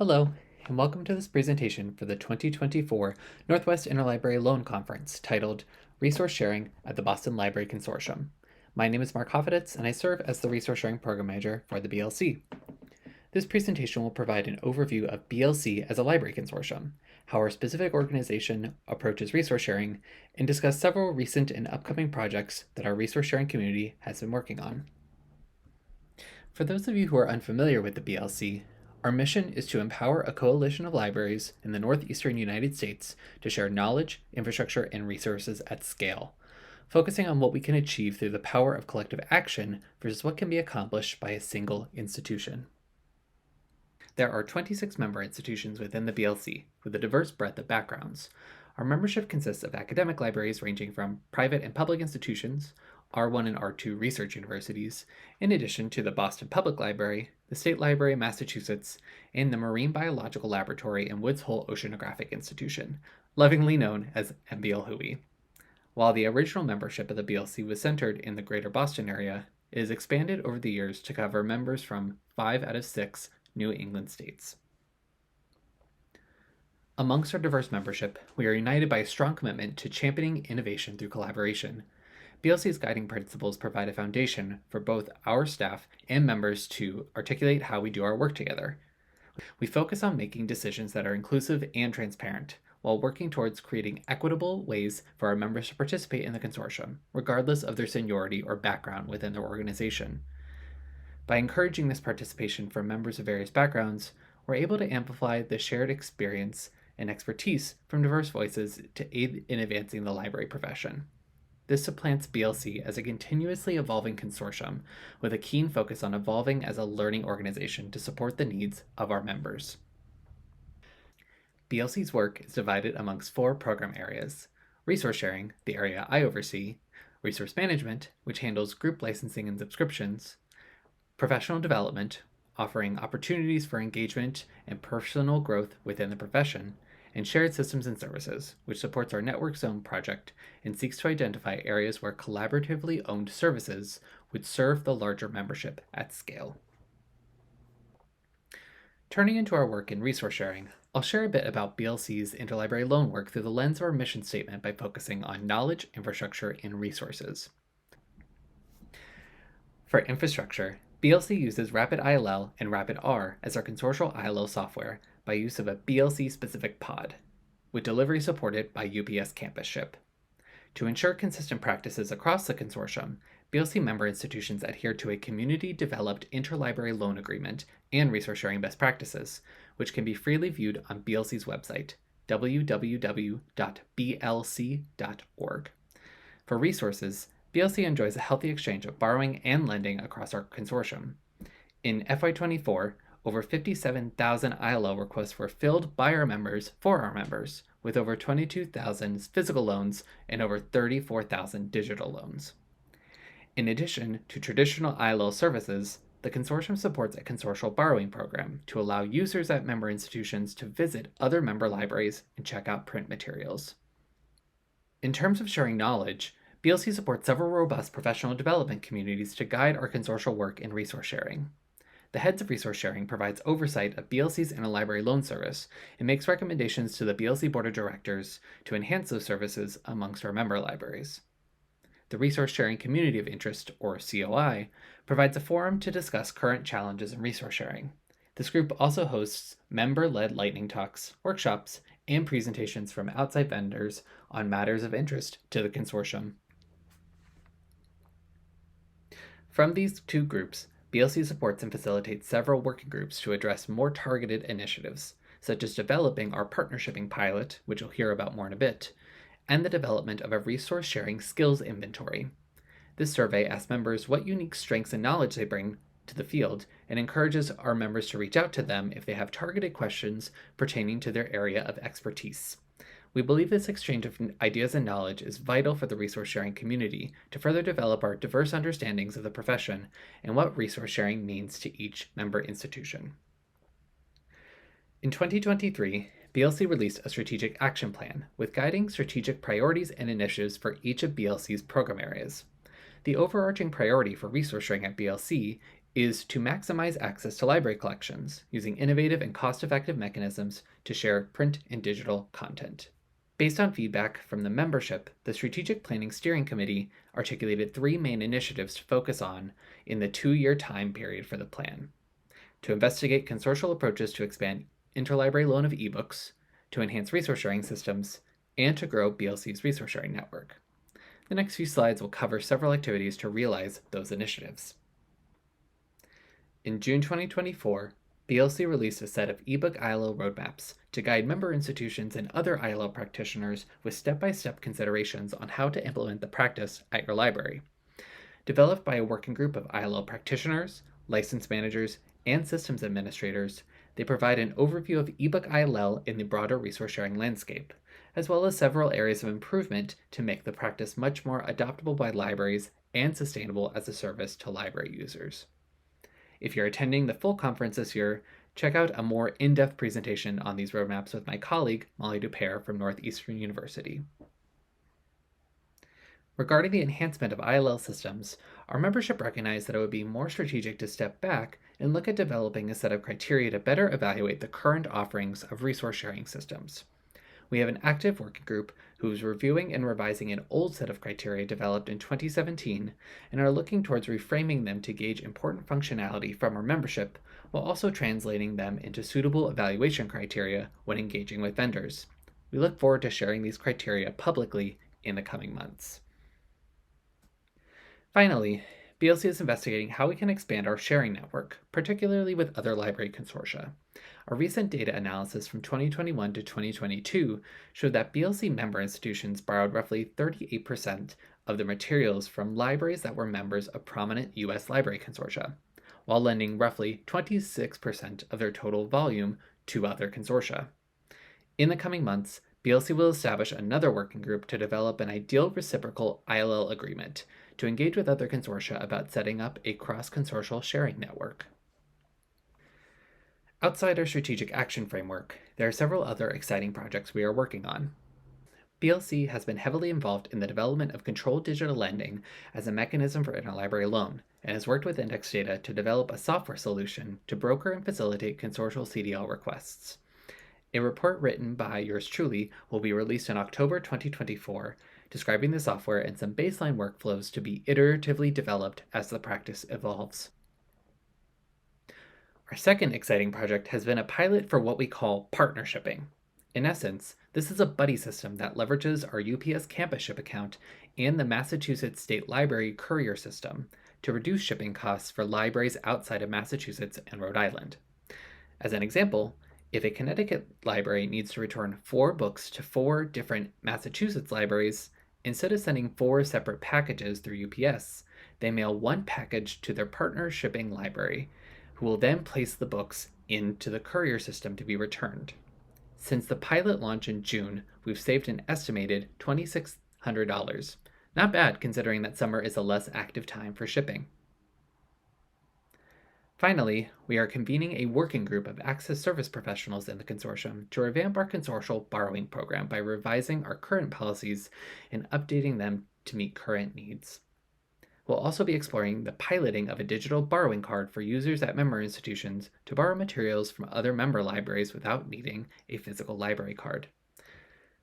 Hello, and welcome to this presentation for the 2024 Northwest Interlibrary Loan Conference titled Resource Sharing at the Boston Library Consortium. My name is Marc Hoffeditz, and I serve as the Resource Sharing Program Manager for the BLC. This presentation will provide an overview of BLC as a library consortium, how our specific organization approaches resource sharing, and discuss several recent and upcoming projects that our resource sharing community has been working on. For those of you who are unfamiliar with the BLC, our mission is to empower a coalition of libraries in the northeastern United States to share knowledge, infrastructure, and resources at scale, focusing on what we can achieve through the power of collective action versus what can be accomplished by a single institution. There are 26 member institutions within the BLC, with a diverse breadth of backgrounds. Our membership consists of academic libraries ranging from private and public institutions, R1 and R2 research universities, in addition to the Boston Public Library, the State Library of Massachusetts, and the Marine Biological Laboratory and Woods Hole Oceanographic Institution, lovingly known as NWILL. While the original membership of the BLC was centered in the greater Boston area, it has expanded over the years to cover members from 5 out of 6 New England states. Amongst our diverse membership, we are united by a strong commitment to championing innovation through collaboration. BLC's guiding principles provide a foundation for both our staff and members to articulate how we do our work together. We focus on making decisions that are inclusive and transparent, while working towards creating equitable ways for our members to participate in the consortium, regardless of their seniority or background within their organization. By encouraging this participation from members of various backgrounds, we're able to amplify the shared experience and expertise from diverse voices to aid in advancing the library profession. This supplants BLC as a continuously evolving consortium with a keen focus on evolving as a learning organization to support the needs of our members. BLC's work is divided amongst 4 program areas: resource sharing, the area I oversee; resource management, which handles group licensing and subscriptions; professional development, offering opportunities for engagement and personal growth within the profession; and shared systems and services, which supports our Network Zone project and seeks to identify areas where collaboratively owned services would serve the larger membership at scale. Turning into our work in resource sharing, I'll share a bit about BLC's interlibrary loan work through the lens of our mission statement by focusing on knowledge, infrastructure, and resources. For infrastructure, BLC uses RapidILL and RapidR as our consortial ILL software by use of a BLC-specific pod, with delivery supported by UPS Campus Ship. To ensure consistent practices across the consortium, BLC member institutions adhere to a community-developed interlibrary loan agreement and resource-sharing best practices, which can be freely viewed on BLC's website, www.blc.org. For resources, BLC enjoys a healthy exchange of borrowing and lending across our consortium. In FY24, over 57,000 ILL requests were filled by our members for our members, with over 22,000 physical loans and over 34,000 digital loans. In addition to traditional ILL services, the consortium supports a consortial borrowing program to allow users at member institutions to visit other member libraries and check out print materials. In terms of sharing knowledge, BLC supports several robust professional development communities to guide our consortial work in resource sharing. The Heads of Resource Sharing provides oversight of BLC's interlibrary loan service and makes recommendations to the BLC Board of Directors to enhance those services amongst our member libraries. The Resource Sharing Community of Interest, or COI, provides a forum to discuss current challenges in resource sharing. This group also hosts member-led lightning talks, workshops, and presentations from outside vendors on matters of interest to the consortium. From these 2 groups, BLC supports and facilitates several working groups to address more targeted initiatives, such as developing our partnershiping pilot, which you'll hear about more in a bit, and the development of a resource sharing skills inventory. This survey asks members what unique strengths and knowledge they bring to the field and encourages our members to reach out to them if they have targeted questions pertaining to their area of expertise. We believe this exchange of ideas and knowledge is vital for the resource sharing community to further develop our diverse understandings of the profession and what resource sharing means to each member institution. In 2023, BLC released a strategic action plan with guiding strategic priorities and initiatives for each of BLC's program areas. The overarching priority for resource sharing at BLC is to maximize access to library collections using innovative and cost-effective mechanisms to share print and digital content. Based on feedback from the membership, the Strategic Planning Steering Committee articulated 3 main initiatives to focus on in the 2-year time period for the plan: to investigate consortial approaches to expand interlibrary loan of ebooks, to enhance resource sharing systems, and to grow BLC's resource sharing network. The next few slides will cover several activities to realize those initiatives. In June 2024, BLC released a set of ebook ILO roadmaps to guide member institutions and other ILO practitioners with step-by-step considerations on how to implement the practice at your library. Developed by a working group of ILO practitioners, license managers, and systems administrators, they provide an overview of ebook ILL in the broader resource sharing landscape, as well as several areas of improvement to make the practice much more adoptable by libraries and sustainable as a service to library users. If you're attending the full conference this year, check out a more in-depth presentation on these roadmaps with my colleague, Molly Dupere from Northeastern University. Regarding the enhancement of ILL systems, our membership recognized that it would be more strategic to step back and look at developing a set of criteria to better evaluate the current offerings of resource sharing systems. We have an active working group who is reviewing and revising an old set of criteria developed in 2017 and are looking towards reframing them to gauge important functionality from our membership while also translating them into suitable evaluation criteria when engaging with vendors. We look forward to sharing these criteria publicly in the coming months. Finally, BLC is investigating how we can expand our sharing network, particularly with other library consortia. A recent data analysis from 2021 to 2022 showed that BLC member institutions borrowed roughly 38% of the materials from libraries that were members of prominent U.S. library consortia, while lending roughly 26% of their total volume to other consortia. In the coming months, BLC will establish another working group to develop an ideal reciprocal ILL agreement to engage with other consortia about setting up a cross-consortial sharing network. Outside our strategic action framework, there are several other exciting projects we are working on. BLC has been heavily involved in the development of controlled digital lending as a mechanism for interlibrary loan, and has worked with Index Data to develop a software solution to broker and facilitate consortial CDL requests. A report written by yours truly will be released in October 2024, describing the software and some baseline workflows to be iteratively developed as the practice evolves. Our second exciting project has been a pilot for what we call partnershipping. In essence, this is a buddy system that leverages our UPS campus ship account and the Massachusetts State Library courier system to reduce shipping costs for libraries outside of Massachusetts and Rhode Island. As an example, if a Connecticut library needs to return 4 books to 4 different Massachusetts libraries, instead of sending 4 separate packages through UPS, they mail 1 package to their partner shipping library, who will then place the books into the courier system to be returned. Since the pilot launch in June, we've saved an estimated $2,600. Not bad considering that summer is a less active time for shipping. Finally, we are convening a working group of access service professionals in the consortium to revamp our consortial borrowing program by revising our current policies and updating them to meet current needs. We'll also be exploring the piloting of a digital borrowing card for users at member institutions to borrow materials from other member libraries without needing a physical library card.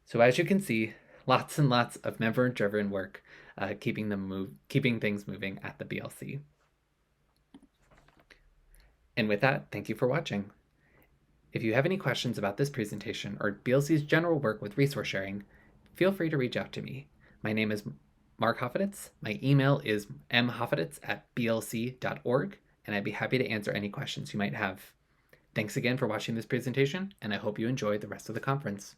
So as you can see, lots and lots of member-driven work keeping things moving at the BLC. And with that, thank you for watching. If you have any questions about this presentation or BLC's general work with resource sharing, feel free to reach out to me. My name is Marc Hoffeditz. My email is mhoffeditz@blc.org, and I'd be happy to answer any questions you might have. Thanks again for watching this presentation, and I hope you enjoy the rest of the conference.